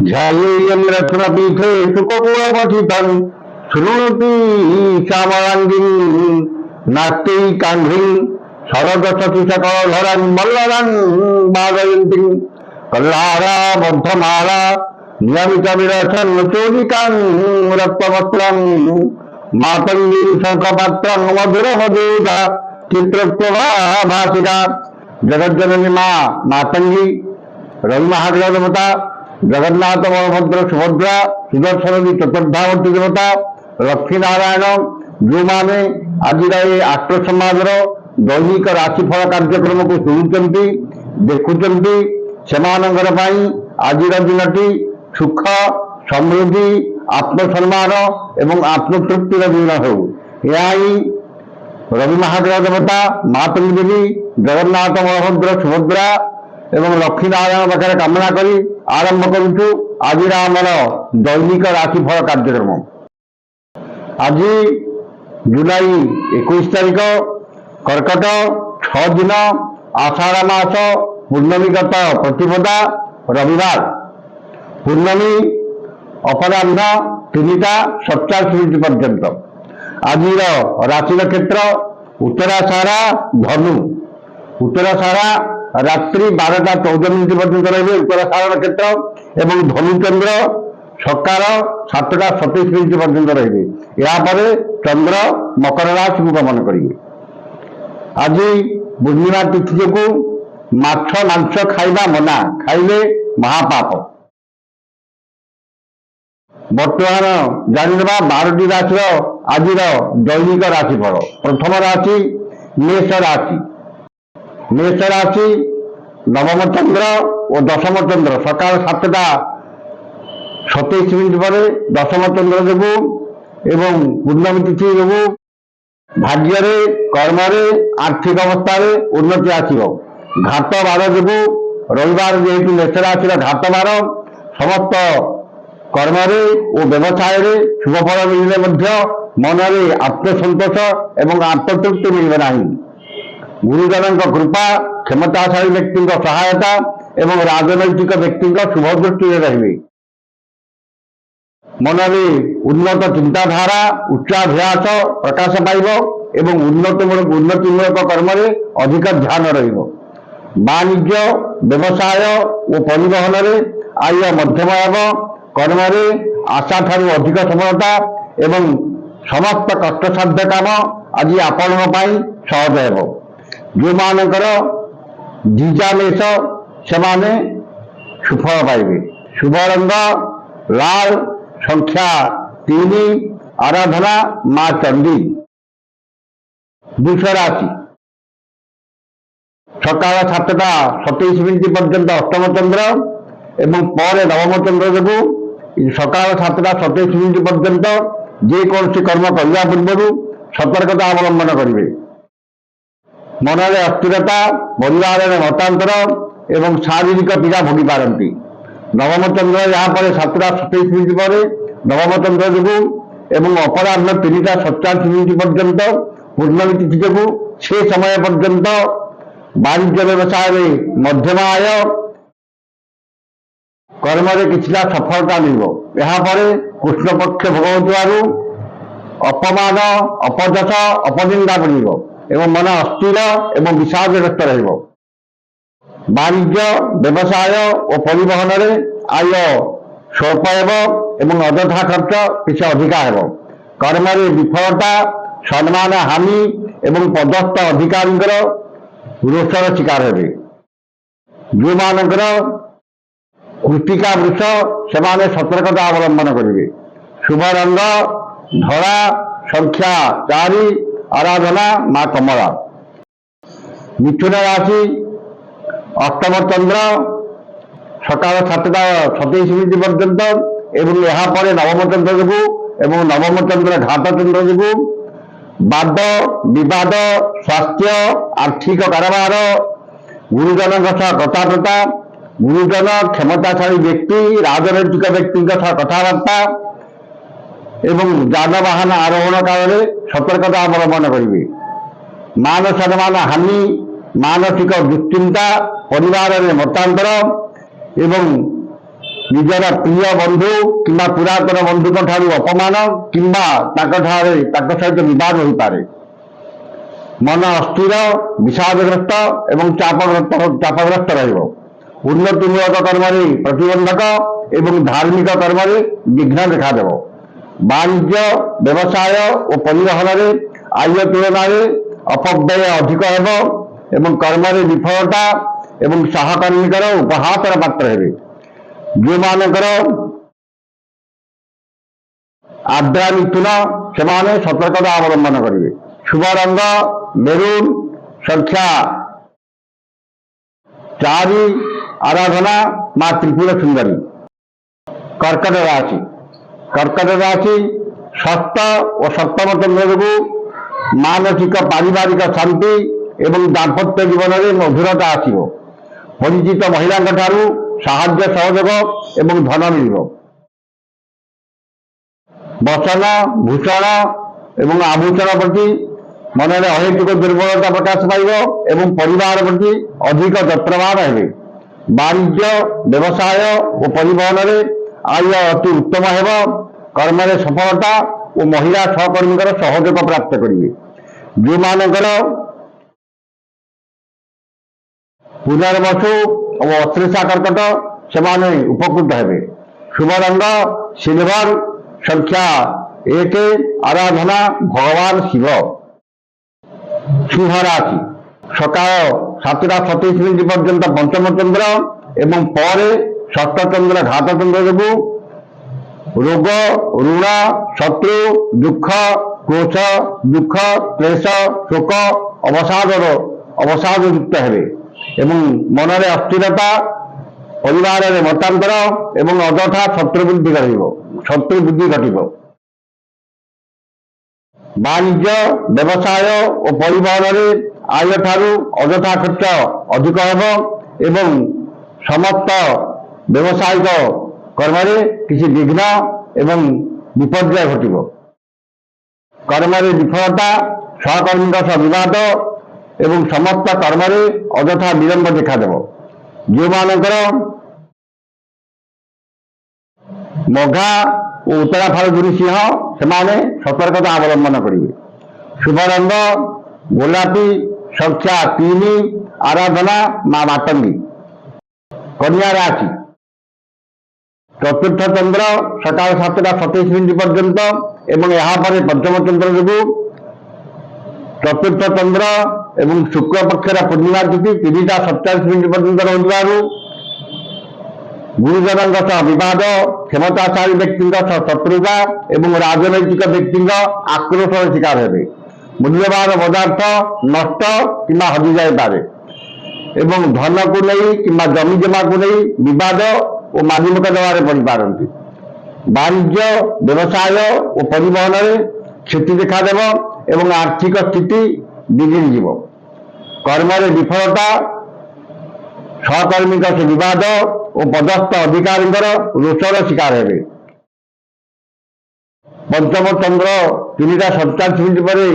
ঝালেয়ং রত্নপীঠে সুককুলপঠিতং শৃণোতি শ্যামলাঙ্গিং নাস্তিং কাণ্ঠিং শরদশতী সকলধরং মল্লরং বাদয়ন্তীং কল্লারা বদ্ধমালা নিয়মিত বিরসন চৌরিকাং রক্তবস্ত্রং মাতঙ্গী শঙ্খপাত্রং মধুর মধুরা চিত্রপ্রভাভাসিকা। জগজ্জননী মা মাতঙ্গী, রবি মহাদেব দেবতা, জগন্নাথ বলভদ্র সুভদ্রা, ସୁଦର୍ଶନ ଚତୁର୍ଦ୍ଧାବର୍ତ୍ତୀ ଦେବତା, ଲକ୍ଷ୍ମୀ ନାରାୟଣ, ଯେଉଁମାନେ ଆଜିର ଏ ଆଷ୍ଟ ସମାଜର ଦୈନିକ ରାଶିଫଳ କାର୍ଯ୍ୟକ୍ରମକୁ ଶୁଣୁଛନ୍ତି, ଦେଖୁଛନ୍ତି, ସେମାନଙ୍କର ପାଇଁ ଆଜିର ଦିନଟି ସୁଖ, ସମୃଦ୍ଧି, ଆତ୍ମସମ୍ମାନ ଏବଂ ଆତ୍ମତୃପ୍ତିର ଦିନ ହେଉ। ଏହା ହିଁ ରବି ମହାଦେବ ଦେବତା, ମାତଙ୍ଗୀ ଦେବୀ, ଜଗନ୍ନାଥ ବଳଭଦ୍ର ସୁଭଦ୍ରା ଏବଂ ଲକ୍ଷ୍ମୀ ନାରାୟଣ ପାଖରେ କାମନା କରି ଆରମ୍ଭ କରୁଛୁ ଆଜିର ଆମର ଦୈନିକ ରାଶିଫଳ କାର୍ଯ୍ୟକ୍ରମ। ଆଜି ଜୁଲାଇ 21 ତାରିଖ, କର୍କଟ, 6 ଦିନ, ଆଷାଢ଼ ମାସ, ପୂର୍ଣ୍ଣମୀଗତ ପ୍ରତିପଦା, ରବିବାର। ପୂର୍ଣ୍ଣମୀ ଅପରାହ୍ନ 3ଟା 47 ପର୍ଯ୍ୟନ୍ତ। ଆଜିର ରାଶି ନକ୍ଷତ୍ର ଉତ୍ତରାଷାଢ଼ା, ଧନୁ। ଉତ୍ତରାଷାଢ଼ା ରାତ୍ରି 12ଟା 14 ପର୍ଯ୍ୟନ୍ତ ରହିବେ ଉତ୍ତରାଷାଢ଼ା ନକ୍ଷତ୍ର ଏବଂ ଧନୁଚନ୍ଦ୍ର ସକାଳ 7ଟା 27 ପର୍ଯ୍ୟନ୍ତ ରହିବେ। ଏହାପରେ ଚନ୍ଦ୍ର ମକର ରାଶିକୁ ଗମନ କରିବେ। ଆଜି ପୂର୍ଣ୍ଣିମା ତିଥି ଯୋଗୁଁ ମାଛ ମାଂସ ଖାଇବା ମନା, ଖାଇଲେ ମହାପାପ। ବର୍ତ୍ତମାନ ଜାଣିନେବା 12ଟି ରାଶିର ଆଜିର ଦୈନିକ ରାଶିଫଳ। ପ୍ରଥମ ରାଶି ମେଷ ରାଶି। ମେଷ ରାଶି ନବମ ଚନ୍ଦ୍ର ଓ ଦଶମ ଚନ୍ଦ୍ର ସକାଳ 7ଟା 27 ପରେ ଦଶମ ଚନ୍ଦ୍ର ଯୋଗୁଁ ଏବଂ ପୂର୍ଣ୍ଣମୀ ତିଥି ଯୋଗୁଁ ଭାଗ୍ୟରେ, କର୍ମରେ, ଆର୍ଥିକ ଅବସ୍ଥାରେ ଉନ୍ନତି ଆସିବ। ଘାତ ବାର ଯୋଗୁଁ ରବିବାର ଯେହେତୁ ମେଷ ରାଶିର ଘାତ ବାର, ସମସ୍ତ କର୍ମରେ ଓ ବ୍ୟବସାୟରେ ଶୁଭ ଫଳ ମିଳିଲେ ମଧ୍ୟ ମନରେ ଆତ୍ମସନ୍ତୋଷ ଏବଂ ଆତ୍ମତୃପ୍ତି ମିଳିବ ନାହିଁ। ଗୁରୁଜନଙ୍କ କୃପା, କ୍ଷମତାଶାଳୀ ବ୍ୟକ୍ତିଙ୍କ ସହାୟତା ଏବଂ ରାଜନୈତିକ ବ୍ୟକ୍ତିଙ୍କ ଶୁଭ ଦୃଷ୍ଟିରେ ରହିବେ। ମନରେ ଉନ୍ନତ ଚିନ୍ତାଧାରା, ଉଚ୍ଚାଭ୍ୟାସ ପ୍ରକାଶ ପାଇବ ଏବଂ ଉନ୍ନତିମୂଳକ କର୍ମରେ ଅଧିକ ଧ୍ୟାନ ରହିବ। ବାଣିଜ୍ୟ, ବ୍ୟବସାୟ ଓ ପରିବହନରେ ଆୟ ମଧ୍ୟମ ହେବ। କର୍ମରେ ଆଶାଠାରୁ ଅଧିକ ସଫଳତା ଏବଂ ସମସ୍ତ କଷ୍ଟସାଧ୍ୟ କାମ ଆଜି ଆପଣଙ୍କ ପାଇଁ ସହଜ ହେବ। ଯେଉଁମାନଙ୍କର ଦ୍ୱିଜା ମେଷ, ସେମାନେ ସୁଫଳ ପାଇବେ। ଶୁଭ ରଙ୍ଗ ଲାଲ, ସଂଖ୍ୟା 3, ଆରାଧନା ମା ଚଣ୍ଡୀ। ବୃଷ ରାଶି ସକାଳ 7ଟା 27 ପର୍ଯ୍ୟନ୍ତ ଅଷ୍ଟମ ଚନ୍ଦ୍ର ଏବଂ ପରେ ନବମ ଚନ୍ଦ୍ର ଯୋଗୁଁ ସକାଳ 7ଟା 27 ପର୍ଯ୍ୟନ୍ତ ଯେକୌଣସି କର୍ମ କରିବା ପୂର୍ବରୁ ସତର୍କତା ଅବଲମ୍ବନ କରିବେ। ମନରେ ଅସ୍ଥିରତା, ପରିବାରରେ ମତାନ୍ତର ଏବଂ ଶାରୀରିକ ପୀଡ଼ା ଭୋଗି ପାରନ୍ତି। ନବମ ଚନ୍ଦ୍ର ଏହାପରେ 7ଟା 27 ପରେ ନବମ ଚନ୍ଦ୍ର ଯୋଗୁଁ ଏବଂ ଅପରାହ୍ନ 3ଟା 47 ପର୍ଯ୍ୟନ୍ତ ପୂର୍ଣ୍ଣମୀ ତିଥି ଯୋଗୁଁ ସେ ସମୟ ପର୍ଯ୍ୟନ୍ତ ବାଣିଜ୍ୟ ବ୍ୟବସାୟରେ ମଧ୍ୟମ ଆୟ, କର୍ମରେ କିଛିଟା ସଫଳତା ମିଳିବ। ଏହାପରେ କୃଷ୍ଣପକ୍ଷ ଭୋଗ ହେଉଥିବାରୁ ଅପମାନ, ଅପଯଶ, ଅପନିନ୍ଦା ମିଳିବ ଏବଂ ମନ ଅସ୍ଥିର ଏବଂ ବିଷାଦଗ୍ରସ୍ତ ରହିବ। ବାଣିଜ୍ୟ, ବ୍ୟବସାୟ ଓ ପରିବହନରେ ଆୟ ସ୍ୱଳ୍ପ ହେବ ଏବଂ ଅଯଥା ଖର୍ଚ୍ଚ କିଛି ଅଧିକା ହେବ। କର୍ମରେ ବିଫଳତା, ସମ୍ମାନ ହାନି ଏବଂ ପଦସ୍ଥ ଅଧିକାରୀଙ୍କର ରୋଷର ଶିକାର ହେବେ। ଯେଉଁମାନଙ୍କର କୃତିକା ବୃଷ, ସେମାନେ ସତର୍କତା ଅବଲମ୍ବନ କରିବେ। ଶୁଭ ରଙ୍ଗ ଧଳା, ସଂଖ୍ୟା 4, ଆରାଧନା ମା କମଳା। ମିଥୁନ ରାଶି ଅଷ୍ଟମ ଚନ୍ଦ୍ର ସକାଳ 7ଟା 27 ପର୍ଯ୍ୟନ୍ତ ଏବଂ ଏହାପରେ ନବମ ଚନ୍ଦ୍ର ଯୋଗୁଁ ଏବଂ ନବମ ଚନ୍ଦ୍ର ଘାତ ଚନ୍ଦ୍ର ଯୋଗୁଁ ବାଦ, ବିବାଦ, ସ୍ୱାସ୍ଥ୍ୟ, ଆର୍ଥିକ କାରବାର, ଗୁରୁଜନଙ୍କ ସହ କଥାବାର୍ତ୍ତା, ଗୁରୁଜନ, କ୍ଷମତାଶାଳୀ ବ୍ୟକ୍ତି, ରାଜନୈତିକ ବ୍ୟକ୍ତିଙ୍କ ସହ କଥାବାର୍ତ୍ତା ଏବଂ ଯାନବାହନ ଆରୋହଣ କାଳରେ ସତର୍କତା ଅବଲମ୍ବନ କରିବେ। ମାନ ସମ୍ମାନ ହାନି, ମାନସିକ ଦୁଶ୍ଚିନ୍ତା, ପରିବାରରେ ମତାନ୍ତର ଏବଂ ନିଜର ପ୍ରିୟ ବନ୍ଧୁ କିମ୍ବା ପୁରାତନ ବନ୍ଧୁଙ୍କ ଠାରୁ ଅପମାନ କିମ୍ବା ତାଙ୍କ ସହିତ ବିବାଦ ହୋଇପାରେ। ମନ ଅସ୍ଥିର, ବିଷାଦଗ୍ରସ୍ତ ଏବଂ ଚାପଗ୍ରସ୍ତ ରହିବ। ଉନ୍ନତିମୂଳକ କର୍ମରେ ପ୍ରତିବନ୍ଧକ ଏବଂ ଧାର୍ମିକ କର୍ମରେ ବିଘ୍ନ ଦେଖାଦେବ। ବାଣିଜ୍ୟ, ବ୍ୟବସାୟ ଓ ପରିବହନରେ ଆୟ ତୁଳନାରେ ଅପବ୍ୟୟ ଅଧିକ ହେବ ଏବଂ କର୍ମରେ ବିଫଳତା ଏବଂ ସହକର୍ମୀଙ୍କର ଉପହାସର ପାତ୍ର ହେବେ। ଯେଉଁମାନଙ୍କର ଆର୍ଦ୍ରା ମିଥୁନ, ସେମାନେ ସତର୍କତା ଅବଲମ୍ବନ କରିବେ। ଶୁଭ ରଙ୍ଗ ମେରୁନ୍, ସଂଖ୍ୟା 4, ଆରାଧନା ମା ତ୍ରିପୁର ସୁନ୍ଦରୀ। କର୍କଟ ରାଶି। କର୍କଟ ରାଶି ଷଷ୍ଠ ଓ ସପ୍ତମ ଚନ୍ଦ୍ର ଯୋଗୁଁ ମାନସିକ ପାରିବାରିକ ଶାନ୍ତି ଏବଂ ଦାମ୍ପତ୍ୟ ଜୀବନରେ ମଧୁରତା ଆସିବ। ପରିଚିତ ମହିଳାଙ୍କ ଠାରୁ ସାହାଯ୍ୟ ସହଯୋଗ ଏବଂ ଧନ ମିଳିବ। ବସନ, ଭୂଷଣ ଏବଂ ଆଭୂଷଣ ପ୍ରତି ମନରେ ଅହେତୁକ ଦୁର୍ବଳତା ପ୍ରକାଶ ପାଇବ ଏବଂ ପରିବାର ପ୍ରତି ଅଧିକ ଯତ୍ନବାନ ହେବେ। ବାଣିଜ୍ୟ, ବ୍ୟବସାୟ ଓ ପରିବହନରେ ଆୟ ଅତି ଉତ୍ତମ ହେବ। କର୍ମରେ ସଫଳତା ଓ ମହିଳା ସହକର୍ମୀଙ୍କର ସହଯୋଗ ପ୍ରାପ୍ତ କରିବେ। ଯେଉଁମାନଙ୍କର ପୁନର୍ବସୁ ଓ ଅଶ୍ଳେଷା କର୍କଟ, ସେମାନେ ଉପକୃତ ହେବେ। ଶୁଭ ରଙ୍ଗ ସିଲଭର, ସଂଖ୍ୟା 1, ଆରାଧନା ଭଗବାନ ଶିବ। ସିଂହ ରାଶି। ସକାଳ 7:27 ପର୍ଯ୍ୟନ୍ତ ପଞ୍ଚମ ଚନ୍ଦ୍ର ଏବଂ ପରେ ଷଷ୍ଠ ଚନ୍ଦ୍ର ଘାତ ଚନ୍ଦ୍ର ଯୋଗୁଁ ରୋଗ, ଋଣ, ଶତ୍ରୁ, ଦୁଃଖ, କ୍ରୋଧ, ଦୁଃଖ, କ୍ଲେଶ, ଶୋକ, ଅବସାଦ ଯୁକ୍ତ ହେବେ ଏବଂ ମନରେ ଅସ୍ଥିରତା, ପରିବାରରେ ମତାନ୍ତର ଏବଂ ଅଯଥା ଶତ୍ରୁ ବୃଦ୍ଧି ଘଟିବ। ବାଣିଜ୍ୟ, ବ୍ୟବସାୟ ଓ ପରିବହନରେ ଆୟ ଠାରୁ ଅଯଥା ଖର୍ଚ୍ଚ ଅଧିକ ହେବ ଏବଂ ସମସ୍ତ ବ୍ୟବସାୟିକ କର୍ମରେ କିଛି ବିଘ୍ନ ଏବଂ ବିପର୍ଯ୍ୟୟ ଘଟିବ। କର୍ମରେ ବିଫଳତା, ସହକର୍ମୀଙ୍କ ସହ ବିବାଦ ଏବଂ ସମସ୍ତ କର୍ମରେ ଅଯଥା ବିଳମ୍ବ ଦେଖାଦେବ। ଯେଉଁମାନଙ୍କର ମଘା ଓ ଉତ୍ତରା ଫାଲ୍ଗୁନୀ ସିଂହ, ସେମାନେ ସତର୍କତା ଅବଲମ୍ବନ କରିବେ। ଶୁଭ ରଙ୍ଗ ଗୋଲାପୀ, ସଂଖ୍ୟା 3, ଆରାଧନା ମା ମାତଙ୍ଗୀ। କନ୍ୟା ରାଶି। ଚତୁର୍ଥ ଚନ୍ଦ୍ର ସକାଳ 7:27 ପର୍ଯ୍ୟନ୍ତ ଏବଂ ଏହାପରେ ପଞ୍ଚମ ଚନ୍ଦ୍ର ଯୋଗୁଁ ଚତୁର୍ଥ ଚନ୍ଦ୍ର ଏବଂ ଶୁକ୍ଳ ପକ୍ଷର ପୂର୍ଣ୍ଣିମା ତିଥି 3:47 ପର୍ଯ୍ୟନ୍ତ ରହୁଥିବାରୁ ଗୁରୁଜନଙ୍କ ସହ ବିବାଦ, କ୍ଷମତାଶାଳୀ ବ୍ୟକ୍ତିଙ୍କ ସହ ଶତ୍ରୁତା ଏବଂ ରାଜନୈତିକ ବ୍ୟକ୍ତିଙ୍କ ଆକ୍ରୋଶର ଶିକାର ହେବେ। ମୂଲ୍ୟବାନ ପଦାର୍ଥ ନଷ୍ଟ କିମ୍ବା ହଜିଯାଇପାରେ ଏବଂ ଧନକୁ ନେଇ କିମ୍ବା ଜମିଜମାକୁ ନେଇ ବିବାଦ ଓ ମାଲିମକଦ୍ଦମାରେ ପଡ଼ିପାରନ୍ତି। ବାଣିଜ୍ୟ, ବ୍ୟବସାୟ ଓ ପରିବହନରେ କ୍ଷତି ଦେଖାଦେବ ଏବଂ ଆର୍ଥିକ ସ୍ଥିତି ବିଗିଡ଼ିଯିବ। କର୍ମରେ ବିଫଳତା, ସହକର୍ମୀଙ୍କ ସହ ବିବାଦ ଓ ପଦସ୍ଥ ଅଧିକାରୀଙ୍କର ରୋଷର ଶିକାର ହେବେ। ପଞ୍ଚମ ଚନ୍ଦ୍ର 3:47 ପରେ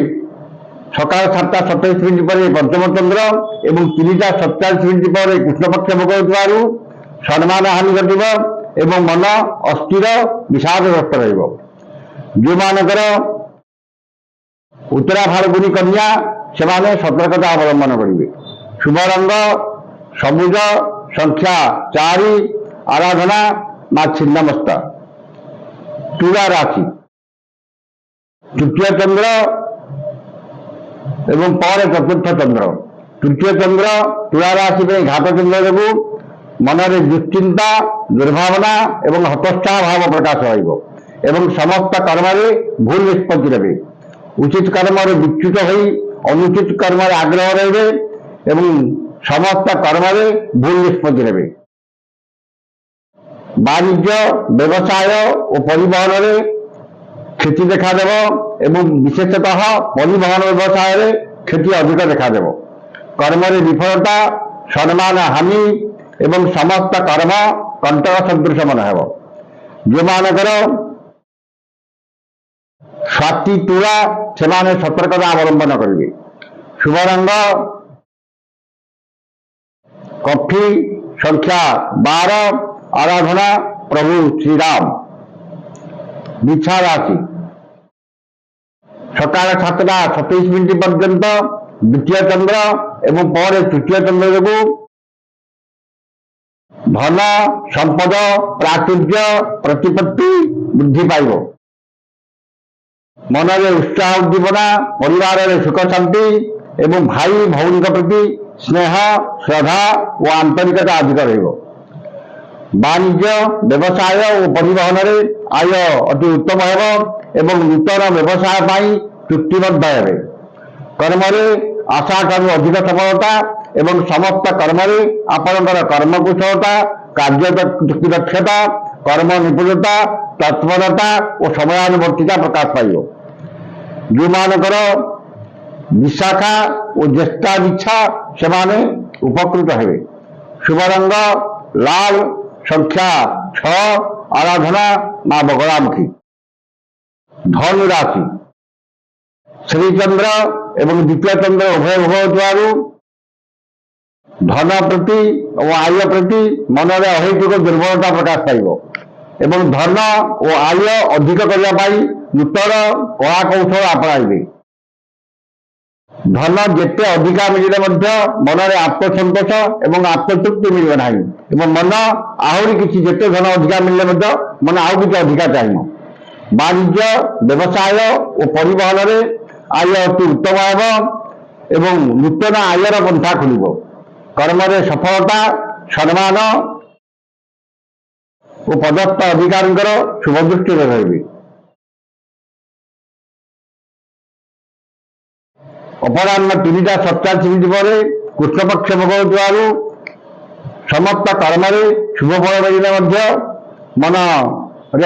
ସକାଳ 7:27 ପରେ ପଞ୍ଚମ ଚନ୍ଦ୍ର ଏବଂ 3:47 ପରେ କୃଷ୍ଣପକ୍ଷ ଭୋଗ ହେଉଥିବାରୁ ସମ୍ମାନ ହାନି ଘଟିବ ଏବଂ ମନ ଅସ୍ଥିର, ବିଷାଦଗ୍ରସ୍ତ ରହିବ। ଯେଉଁମାନଙ୍କର ଉତ୍ତରା ଫାଲ୍ଗୁନୀ କନ୍ୟା, ସେମାନେ ସତର୍କତା ଅବଲମ୍ବନ କରିବେ। ଶୁଭ ରଙ୍ଗ ସବୁଜ, ସଂଖ୍ୟା 4, ଆରାଧନା ମା ଛିନ୍ନମସ୍ତା। ତୁଳା ରାଶି। ତୃତୀୟ ଚନ୍ଦ୍ର ଏବଂ ପରେ ଚତୁର୍ଥ ଚନ୍ଦ୍ର। ତୃତୀୟ ଚନ୍ଦ୍ର ତୁଳା ରାଶି ପାଇଁ ଘାତ ଚନ୍ଦ୍ର ଯୋଗୁଁ ମନରେ ଦୁଶ୍ଚିନ୍ତା, ଦୁର୍ଭାବନା ଏବଂ ହତୋତ୍ସାହ ଭାବ ପ୍ରକାଶ ରହିବ ଏବଂ ସମସ୍ତ କର୍ମରେ ଭୁଲ ନିଷ୍ପତ୍ତି ନେବେ। ଉଚିତ କର୍ମରେ ବିଚ୍ୟୁତ ହୋଇ ଅନୁଚିତ କର୍ମରେ ଆଗ୍ରହ ରହିବେ ଏବଂ ସମସ୍ତ କର୍ମରେ ଭୁଲ ନିଷ୍ପତ୍ତି ନେବେ। ବାଣିଜ୍ୟ, ବ୍ୟବସାୟ ଓ ପରିବହନରେ କ୍ଷତି ଦେଖାଦେବ ଏବଂ ବିଶେଷତଃ ପରିବହନ ବ୍ୟବସାୟରେ କ୍ଷତି ଅଧିକ ଦେଖାଦେବ। କର୍ମରେ ବିଫଳତା, ସମ୍ମାନ ହାନି ଏବଂ ସମସ୍ତ କର୍ମ କଣ୍ଟକ ସଦୃଶ ମନେ ହେବ। ଯେଉଁମାନଙ୍କର ସ୍ୱାତି ତୁଳା, ସେମାନେ ସତର୍କତା ଅବଲମ୍ବନ କରିବେ। ଶୁଭ ରଙ୍ଗ କଫି, ସଂଖ୍ୟା 12, ଆରାଧନା प्रभु श्री राम। मिछा राशि सकाल 7:27 पर्यंत द्वितीय चंद्र एवं पर तृतीय चंद्र जो धन संपद प्राचुर्य प्रतिपत्ति वृद्धि पाइब। मनरे उत्साह उद्दीपना परिवार सुख शांति एवं भाई भौणी प्रति स्नेह श्रद्धा और आंतरिकता अधिक रहिब। वाणिज्य व्यवसाय और परिवहन में आय अति उत्तम एवं नूतन व्यवसाय पाई चुक्तिबद्ध हे। कर्म आशा ठारू अधिक सफलता एवं समस्त कर्म आपणकर कर्मकुशलता कार्य दक्षता कर्म निपुणता तत्परता और समयानुवर्तिता प्रकाश पाइब। जो मानकर विशाखा और ज्येष्ठा इच्छा से उपकृत हेबे। शुभ रंग लाल संख्या 6 आराधना मां बगलामुखी। धनु राशि श्रीचंद्र एवं द्वितीय चंद्र उभय भगवत्वारू धन प्रति और आय प्रति मनरे अहैतुक दुर्बलता प्रकाश पाइब एवं धन और आय अधिक करने नूतन कला कौशल अपनाइबे। धन जिते अधिका मिले मनरे आत्मसंतोष एवं आत्मतृप्ति मिले ना एवं मन आहरी किसी जिते धन अधिका मिले मन आउ कि अधिका चाहिए। वाणिज्य व्यवसाय और परिवहन में आय अति उत्तम एवं नूतन आयर पंथा खुल। कर्म सफलता सम्मान और पदस्थ अधिकारी शुभ दृष्टि रही। अपराह्न 3:47 पर कृष्णपक्ष भगवत समस्त कर्म शुभ फल मिले मन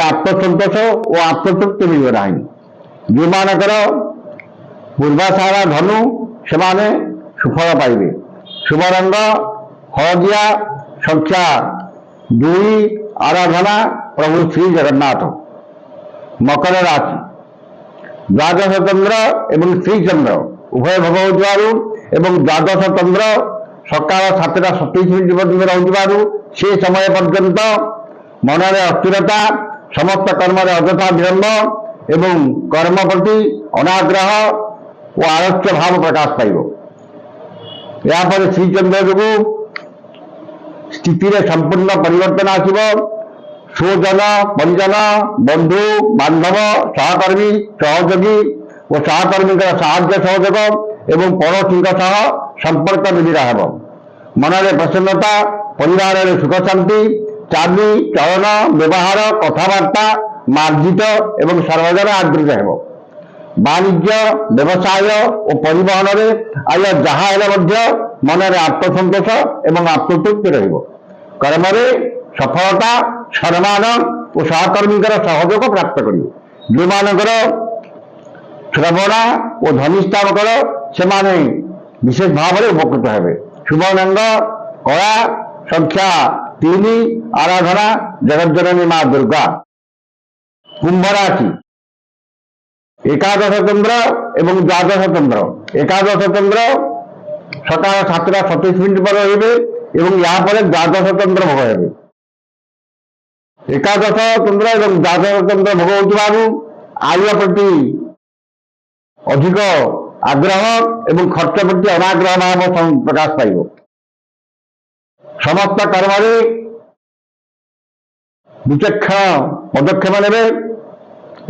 आत्मसंतोष और आत्मतृप्ति मिले ना। जो मानकर पूर्वाषाढ़ा धनु से सुफल पाइबे। शुभ रंग हलदिया संख्या 2 आराधना प्रभु श्री जगन्नाथ। मकर राशि द्वादश चंद्र एवं श्रीचंद्र उभय भगवत्वारू एवं द्वादश चंद्र सकाल 7:27 पर्यंत रही से समय पर्यंत मनरे अस्थिरता समस्त कर्म अजथा विलंब एवं कर्म प्रति अनाग्रह और आलस्य भाव प्रकाश पाइब। यापर श्रीचंद्र जो स्थिति संपूर्ण परिवर्तन आसब। स्वजन परिजन बंधु बांधव सहकर्मी सहयोगी और सहकर्मी साहाय्य सहयोग एवं पड़ोसी संपर्क निबिड़ा हे। मनरे प्रसन्नता परिवार सुख शांति चाली चलन व्यवहार कथबार्ता मार्जित एवं सर्वजन आदृत हे। वाणिज्य व्यवसाय और परिवहन में आय जहाँ मनरे आत्मसंतोष एवं आत्मतृप्ति रहिब। कर्म सफलता सम्मान और सहकर्मी सहयोग प्राप्त कर। जो मानकर श्रवणा और धनिष्ठा से विशेष भाव में उपकृत हे। शुभ रंग कला संख्या 3 आराधना जगज्जननी मां दुर्गा। कुंभ राशि एकादश चंद्र एवं द्वादश चंद्र एकादश चंद्र सकाल 7:27 पर रही एवं यहाँ पर द्वादश चंद्र भोग हे। एकादश चंद्र एवं द्वादश चंद्र भोग होइबारु आय प्रति अधिक आग्रह एवं खर्च प्रति अनाग्रह भाव प्रकाश पाइब। समस्त कर्म विचक्षण पदक्षेप ने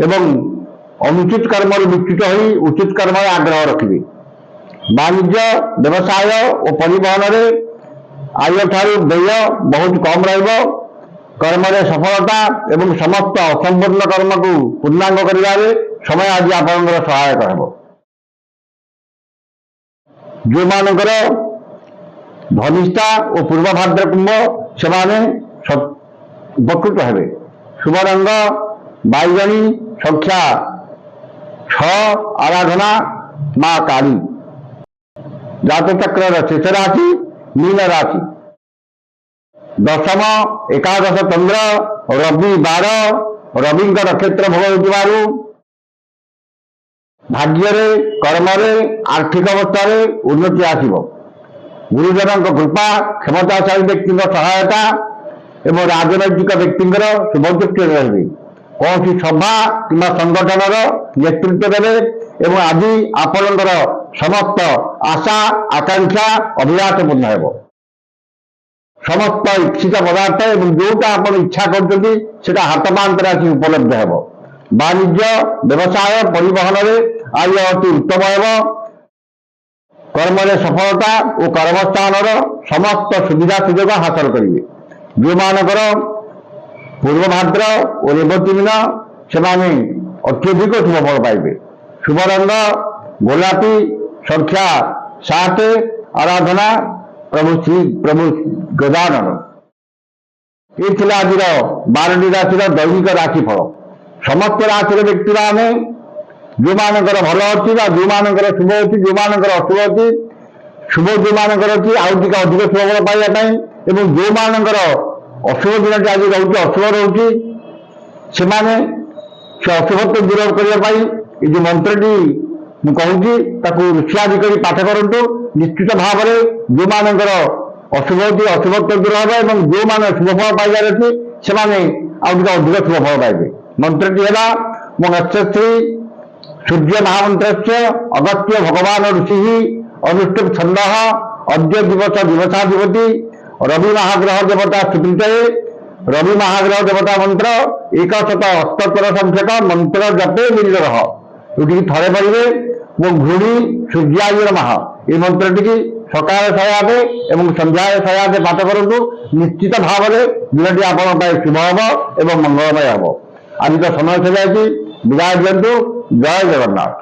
एवं अनुचित कर्म विच्युत हो उचित कर्म आग्रह रखिए। वाणिज्य व्यवसाय और परिवहन में आय ठारू व्यय बहुत कम कर्म सफलता एवं समस्त असंपूर्ण कर्म को पूर्णांग कर समय आज आप सहायक हो। जो मानकर धनिष्ठा और पूर्व भाद्र कुंभ से उपकृत हे। शुभ रंग बैगणी संख्या 6 आराधना मां काली। जातचक्र शेष राशि मीन राशि। दशम एकादश चंद्र रवि 12 रवि नक्षत्र भोग हो। भाग्य कर्म आर्थिक अवस्था उन्नति आसब। गुरुजन कृपा क्षमताशाली व्यक्ति सहायता ଏବଂ ରାଜନୈତିକ ବ୍ୟକ୍ତିଙ୍କର ଶୁଭଚୁକ୍ତି ରହିବେ। କୌଣସି ସଭା କିମ୍ବା ସଂଗଠନର ନେତୃତ୍ୱ ଦେବେ ଏବଂ ଆଜି ଆପଣଙ୍କର ସମସ୍ତ ଆଶା ଆକାଂକ୍ଷା ଅଭିଳାଷ ପୂର୍ଣ୍ଣ ହେବ। ସମସ୍ତ ଇଚ୍ଛିତ ପଦାର୍ଥ ଏବଂ ଯୋଉଟା ଆପଣ ଇଚ୍ଛା କରୁଛନ୍ତି ସେଟା ହାତ ପାହାନ୍ତରେ ଆସି ଉପଲବ୍ଧ ହେବ। ବାଣିଜ୍ୟ ବ୍ୟବସାୟ ପରିବହନରେ ଆୟ ଅତି ଉତ୍ତମ ହେବ। କର୍ମରେ ସଫଳତା ଓ କର୍ମସ୍ଥାନର ସମସ୍ତ ସୁବିଧା ସୁଯୋଗ ହାସଲ କରିବେ। ଯେଉଁମାନଙ୍କର ପୂର୍ବ ଭାଦ୍ର ଓ ରେବତୀ ଦିନ ସେମାନେ ଅତ୍ୟଧିକ ଶୁଭ ଫଳ ପାଇବେ। ଶୁଭ ରଙ୍ଗ ଗୋଲାପୀ, ସଂଖ୍ୟା 7, ଆରାଧନା ପ୍ରଭୁ ଗଜାନନ। ଏ ଥିଲା ଆଜିର 12ଟି ରାଶିର ଦୈନିକ ରାଶିଫଳ। ସମସ୍ତ ରାଶିର ବ୍ୟକ୍ତିମାନେ ଯେଉଁମାନଙ୍କର ଭଲ ଅଛି ବା ଯେଉଁମାନଙ୍କର ଶୁଭ ଅଛି, ଯେଉଁମାନଙ୍କର ଅଶୁଭ ଅଛି, ଶୁଭ ଯେଉଁମାନଙ୍କର ଅଛି ଆଉ ଟିକେ ଅଧିକ ଶୁଭ ଫଳ ପାଇବା ପାଇଁ ଏବଂ ଯେଉଁମାନଙ୍କର ଅଶୁଭ ଦିନଟି ଆଜି ରହୁଛି, ଅଶୁଭ ରହୁଛି, ସେମାନେ ସେ ଅଶୁଭତ୍ୱ ଦୂର କରିବା ପାଇଁ ଏ ଯେଉଁ ମନ୍ତ୍ରଟି ମୁଁ କହୁଛି ତାକୁ ଋଷିଆଦି କରି ପାଠ କରନ୍ତୁ। ନିଶ୍ଚିତ ଭାବରେ ଯେଉଁମାନଙ୍କର ଅଶୁଭ ଅଛି ଅଶୁଭତ୍ୱ ଦୂର ହେବ ଏବଂ ଯେଉଁମାନେ ଶୁଭ ଫଳ ପାଇବାର ଅଛି ସେମାନେ ଆଉ ଟିକେ ଅଧିକ ଶୁଭ ଫଳ ପାଇବେ। ମନ୍ତ୍ରଟି ହେଲା ମଙ୍ଗଶ୍ରୀ ସୂର୍ଯ୍ୟ ମହାମନ୍ତ୍ରସ୍ୟ ଅଗତ୍ୟ ଭଗବାନ ଋଷି ଅନୁଷ୍ଠୁପ ଛନ୍ଦ ଅଦ୍ୟ ଦିବସ ଦିବସାଧିପତି ରବି ମହାଗ୍ରହ ଦେବତା ସ୍ୱୀକୃତରେ। ରବି ମହାଗ୍ରହ ଦେବତା ମନ୍ତ୍ର 178 ସଂଖ୍ୟକ ମନ୍ତ୍ର ଜପେ ନିର୍ଜରହ। ଏଠିକି ଥରେ ପଢ଼ିବେ ଏବଂ ଘୃଣୀ ସୂର୍ଯ୍ୟାୟ ନମଃ এই ମନ୍ତ୍ରଟିକି ସକାଳେ 108 ଏବଂ ସନ୍ଧ୍ୟାରେ 108 ପାଠ କରନ୍ତୁ। ନିଶ୍ଚିତ ଭାବରେ ଦିନଟି ଆପଣଙ୍କ ପାଇଁ ଶୁଭ ହେବ ଏବଂ ମଙ୍ଗଳମୟ ହେବ। ଆଜି ତ ସମୟ ସରିଯାଇଛି, ବିଦାୟ ଦିଅନ୍ତୁ। ଜୟ ଜଗନ୍ନାଥ।